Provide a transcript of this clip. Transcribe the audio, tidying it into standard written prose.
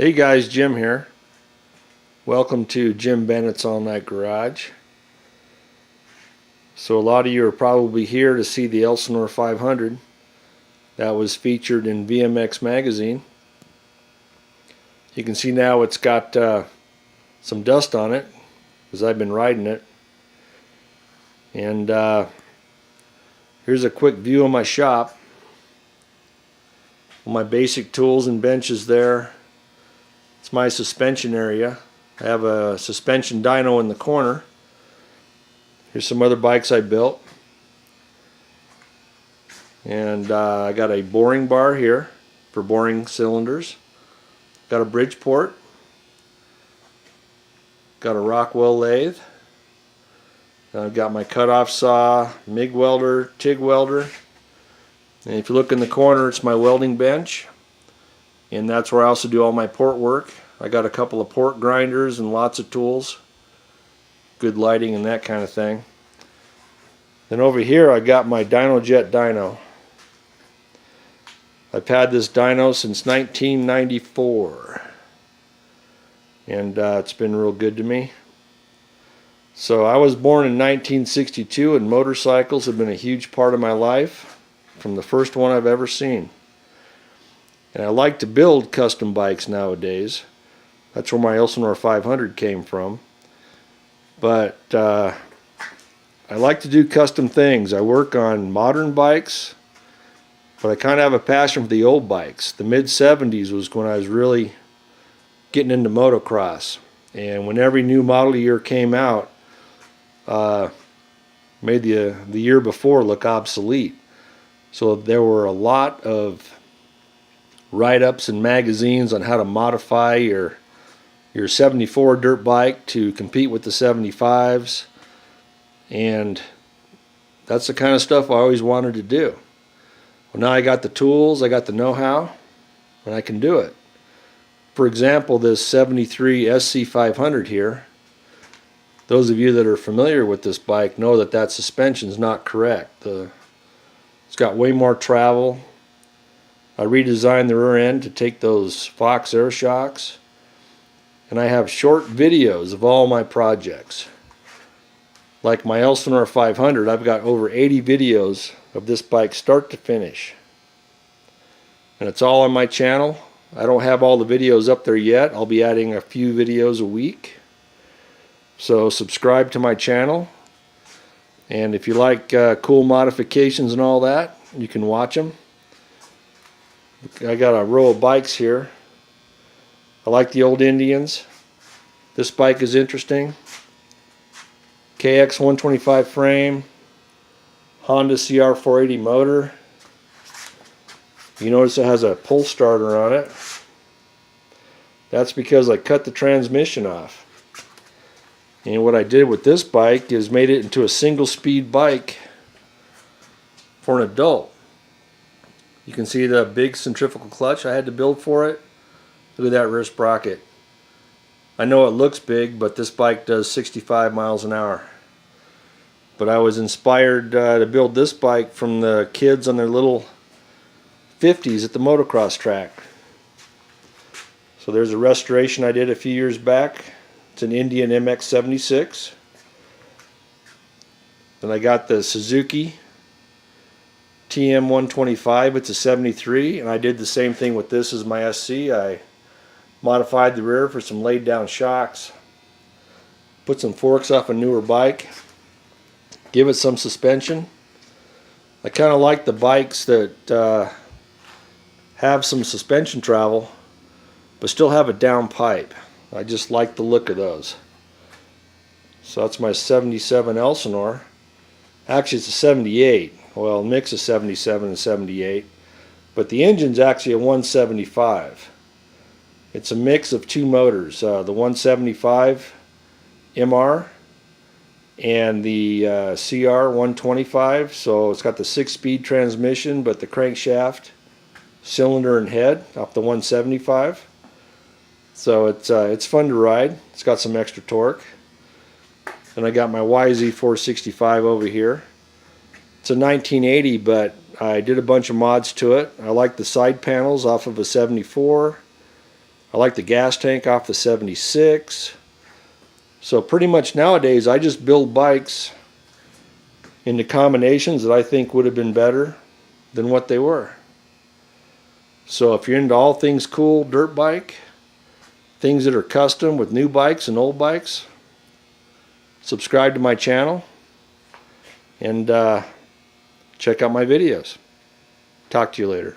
Hey guys, Jim here. Welcome to Jim Bennett's All Night Garage. So a lot of you are probably here to see the Elsinore 500 that was featured in VMX magazine. You can see now it's got some dust on it because I've been riding it. And here's a quick view of my shop. All my basic tools and benches there. It's my suspension area. I have a suspension dyno in the corner. Here's some other bikes I built. And I got a boring bar here for boring cylinders. Got a Bridgeport. Got a Rockwell lathe. I've got my cutoff saw, MIG welder, TIG welder. And if you look in the corner, it's my welding bench. And that's where I also do all my port work. I got a couple of port grinders and lots of tools. Good lighting and that kind of thing. Then over here I got my DynoJet dyno. I've had this dyno since 1994. And it's been real good to me. So I was born in 1962 and motorcycles have been a huge part of my life from the first one I've ever seen. And I like to build custom bikes nowadays. That's where my Elsinore 500 came from. But I like to do custom things. I work on modern bikes, but I kind of have a passion for the old bikes. The mid-70s was when I was really getting into motocross. And when every new model year came out, made the year before look obsolete. So there were a lot of write-ups in magazines on how to modify your 74 dirt bike to compete with the 75s, and that's the kind of stuff I always wanted to do. Well, now I got the tools, I got the know-how, and I can do it. For example, this 73 SC500 here, those of you that are familiar with this bike know that that suspension is not correct. It's got way more travel. I redesigned the rear end to take those Fox air shocks. And I have short videos of all my projects. Like my Elsinore 500, I've got over 80 videos of this bike start to finish. And it's all on my channel. I don't have all the videos up there yet. I'll be adding a few videos a week. So subscribe to my channel. And if you like cool modifications and all that, you can watch them. I got a row of bikes here. I like the old Indians. This bike is interesting. KX 125 frame, Honda CR 480 motor. You notice it has a pull starter on it. That's because I cut the transmission off. And what I did with this bike is made it into a single speed bike for an adult. You can see the big centrifugal clutch I had to build for it. Look at that rear sprocket. I know it looks big, but this bike does 65 miles an hour. But I was inspired to build this bike from the kids on their little 50s at the motocross track. So there's a restoration I did a few years back. It's an Indian MX-76. Then I got the Suzuki TM125. It's a 73, and I did the same thing with this as my SC. I modified the rear for some laid down shocks, put some forks off a newer bike, give it some suspension. I kind of like the bikes that have some suspension travel but still have a down pipe. I just like the look of those. So that's my 77 Elsinore. Actually it's a 78. Well, mix of 77 and 78, but the engine's actually a 175. It's a mix of two motors, the 175 MR and the CR 125. So it's got the 6-speed transmission, but the crankshaft, cylinder, and head off the 175. So it's fun to ride. It's got some extra torque. And I got my YZ 465 over here. It's a 1980, but I did a bunch of mods to it. I like the side panels off of a 74. I like the gas tank off the 76. So pretty much nowadays I just build bikes into combinations that I think would have been better than what they were. So if you're into all things cool dirt bike, things that are custom with new bikes and old bikes, subscribe to my channel and check out my videos. Talk to you later.